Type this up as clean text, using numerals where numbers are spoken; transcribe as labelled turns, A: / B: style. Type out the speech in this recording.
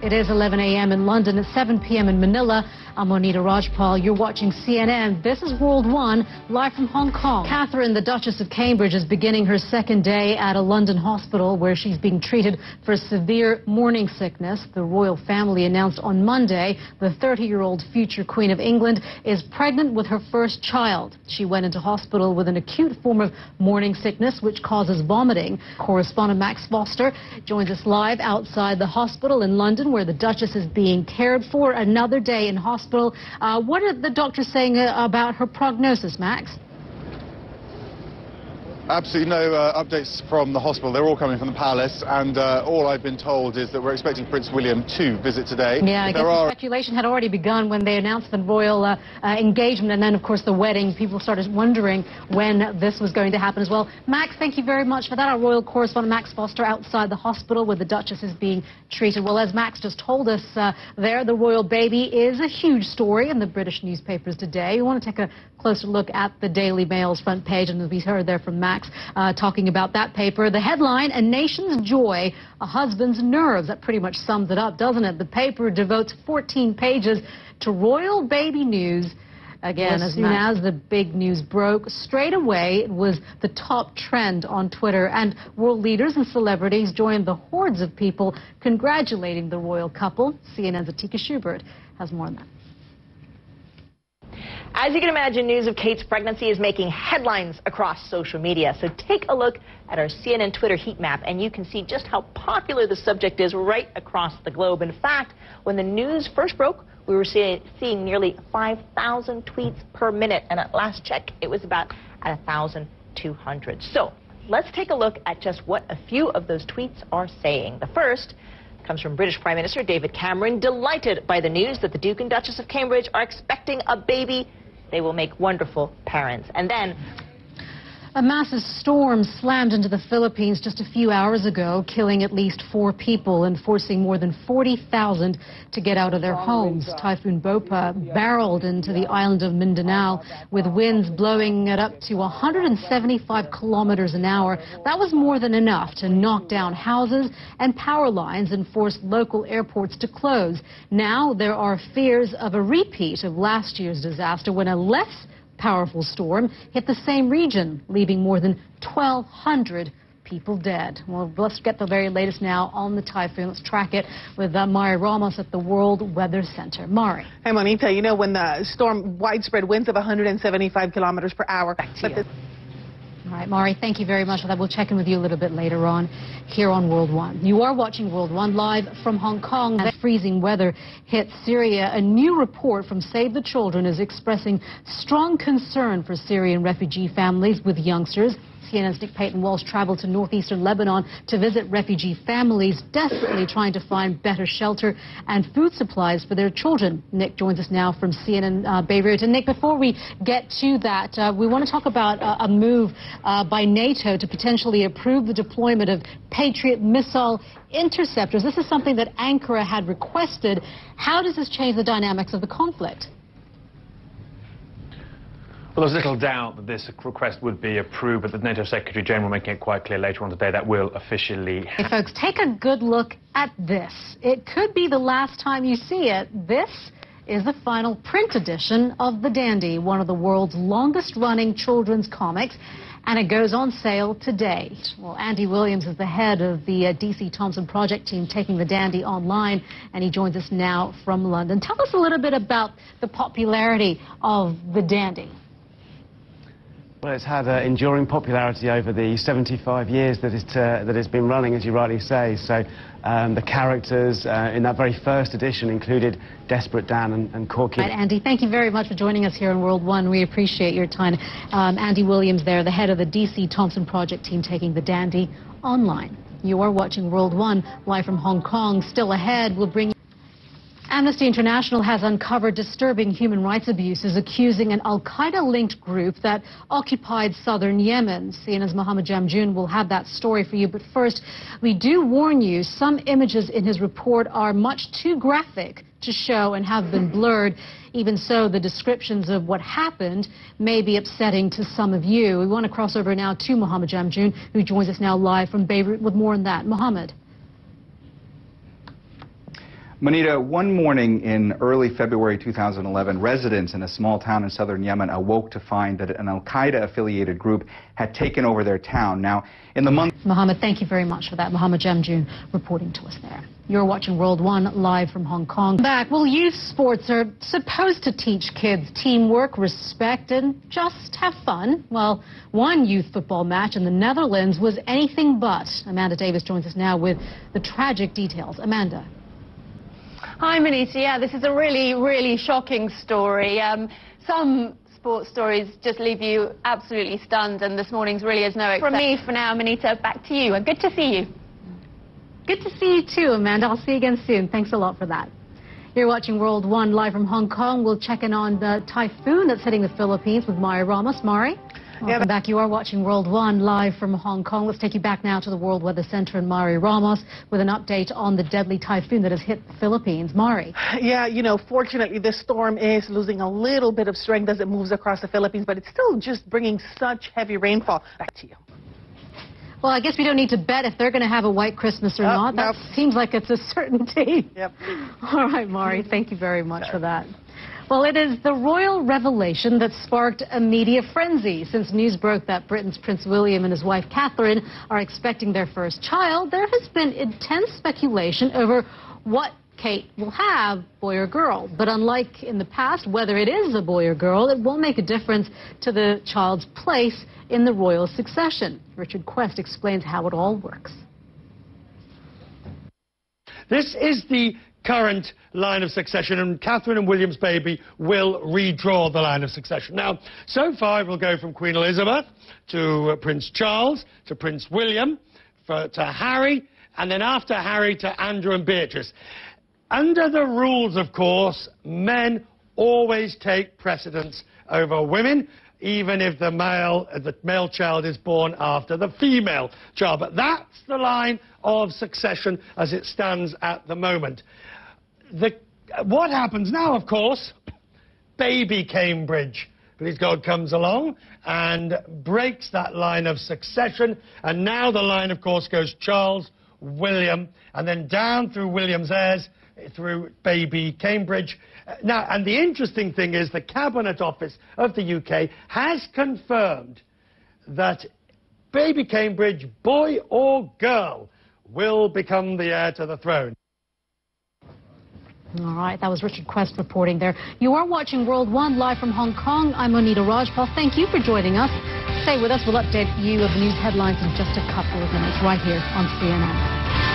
A: It is 11 a.m. in London, at 7 p.m. in Manila. I'm Monita Rajpal. You're watching CNN. This is World One, live from Hong Kong. Catherine, the Duchess of Cambridge, is beginning her second day at a London hospital where she's being treated for severe morning sickness. The royal family announced on Monday the 30-year-old future Queen of England is pregnant with her first child. She went into hospital with an acute form of morning sickness, which causes vomiting. Correspondent Max Foster joins us live outside the hospital in London, where the Duchess is being cared for. Another day in hospital. What are the doctors saying about her prognosis, Max?
B: Absolutely no updates from the hospital. They're all coming from the palace, and all I've been told is that we're expecting Prince William to visit today.
A: Yeah, I guess the speculation had already begun when they announced the royal engagement, and then, of course, the wedding. People started wondering when this was going to happen as well. Max, thank you very much for that. Our royal correspondent, Max Foster, outside the hospital where the Duchess is being treated. Well, as Max just told us there, the royal baby is a huge story in the British newspapers today. We want to take a closer look at the Daily Mail's front page, and we heard there from Max talking about that paper. The headline, "A Nation's Joy, a Husband's Nerves." That pretty much sums it up, doesn't it? The paper devotes 14 pages to royal baby news. Again, as soon as the big news broke, straight away it was the top trend on Twitter, and world leaders and celebrities joined the hordes of people congratulating the royal couple. CNN's Atika Schubert has more on that.
C: As you can imagine, news of Kate's pregnancy is making headlines across social media. So take a look at our CNN Twitter heat map, and you can see just how popular the subject is right across the globe. In fact, when the news first broke, we were seeing nearly 5,000 tweets per minute, and at last check, it was about at 1,200. So let's take a look at just what a few of those tweets are saying. The first comes from British Prime Minister David Cameron, delighted by the news that the Duke and Duchess of Cambridge are expecting a baby. They will make wonderful parents. And then
A: a massive storm slammed into the Philippines just a few hours ago, killing at least 4 people and forcing more than 40,000 to get out of their homes. Typhoon Bopha barreled into the island of Mindanao with winds blowing at up to 175 kilometers an hour. That was more than enough to knock down houses and power lines and force local airports to close. Now there are fears of a repeat of last year's disaster when a less powerful storm hit the same region, leaving more than 1,200 people dead. Well, let's get the very latest now on the typhoon. Let's track it with Mari Ramos at the World Weather Center. Mari.
D: Hey, Monita, you know, when the storm, widespread winds of 175 kilometers per hour.
A: Back to you. All right, Mari, thank you very much for that. We'll check in with you a little bit later on here on World One. You are watching World One live from Hong Kong. As freezing weather hit Syria, a new report from Save the Children is expressing strong concern for Syrian refugee families with youngsters. CNN's Nick Payton-Walsh traveled to northeastern Lebanon to visit refugee families desperately trying to find better shelter and food supplies for their children. Nick joins us now from CNN Beirut. And Nick, before we get to that, we want to talk about a move by NATO to potentially approve the deployment of Patriot missile interceptors. This is something that Ankara had requested. How does this change the dynamics of the conflict?
E: Well, there's little doubt that this request would be approved, but the NATO Secretary General making it quite clear later on today that will officially happen.
A: Hey, folks, take a good look at this. It could be the last time you see it. This is the final print edition of The Dandy, one of the world's longest-running children's comics, and it goes on sale today. Well, Andy Williams is the head of the DC Thompson project team taking The Dandy online, and he joins us now from London. Tell us a little bit about the popularity of The Dandy.
F: Well, it's had enduring popularity over the 75 years that it's been running, as you rightly say. So the characters in that very first edition included Desperate Dan and Corky.
A: Right, Andy, thank you very much for joining us here on World One. We appreciate your time. Andy Williams there, the head of the DC Thompson project team taking The Dandy online. You are watching World One live from Hong Kong. Still ahead, we'll bring you. Amnesty International has uncovered disturbing human rights abuses, accusing an al-Qaeda-linked group that occupied southern Yemen. CNN's Mohammed Jamjoon will have that story for you. But first, we do warn you, some images in his report are much too graphic to show and have been blurred. Even so, the descriptions of what happened may be upsetting to some of you. We want to cross over now to Mohammed Jamjoon, who joins us now live from Beirut with more on that. Mohammed.
G: Monita, one morning in early February 2011, residents in a small town in southern Yemen awoke to find that an al-Qaeda-affiliated group had taken over their town. Now, in the month...
A: Mohammed, thank you very much for that. Mohammed Jamjoon reporting to us there. You're watching World One live from Hong Kong. Back. Well, youth sports are supposed to teach kids teamwork, respect, and just have fun. Well, one youth football match in the Netherlands was anything but. Amanda Davis joins us now with the tragic details. Amanda.
H: Hi, Monita. Yeah, this is a really shocking story. Some sports stories just leave you absolutely stunned, and this morning's really is no exception. From me for now, Monita, back to you. Good to see you.
A: Good to see you too, Amanda. I'll see you again soon. Thanks a lot for that. You're watching World One live from Hong Kong. We'll check in on the typhoon that's hitting the Philippines with Mari Ramos. Mari? Welcome back. You are watching World One live from Hong Kong. Let's take you back now to the World Weather Center and Mari Ramos with an update on the deadly typhoon that has hit the Philippines. Mari.
D: Yeah, you know, fortunately, this storm is losing a little bit of strength as it moves across the Philippines, but it's still just bringing such heavy rainfall. Back to you.
A: Well, I guess we don't need to bet if they're going to have a white Christmas or not. That seems like it's a certainty.
D: Yep.
A: All right, Mari, thank you very much for that. Well, it is the royal revelation that sparked a media frenzy. Since news broke that Britain's Prince William and his wife Catherine are expecting their first child, there has been intense speculation over what Kate will have, boy or girl. But unlike in the past, whether it is a boy or girl, it won't make a difference to the child's place in the royal succession. Richard Quest explains how it all works.
I: This is the current line of succession, and Catherine and William's baby will redraw the line of succession. Now, so far it will go from Queen Elizabeth to Prince Charles to Prince William to Harry, and then after Harry to Andrew and Beatrice. Under the rules, of course, men always take precedence over women, even if the male child is born after the female child. But that's the line of succession as it stands at the moment. What happens now, of course, baby Cambridge, please God, comes along and breaks that line of succession. And now the line, of course, goes Charles, William, and then down through William's heirs, through baby Cambridge. Now, and the interesting thing is the Cabinet Office of the UK has confirmed that baby Cambridge, boy or girl, will become the heir to the throne.
A: All right, that was Richard Quest reporting there. You are watching World One live from Hong Kong. I'm Monita Rajpal. Thank you for joining us. Stay with us. We'll update you of the news headlines in just a couple of minutes right here on CNN.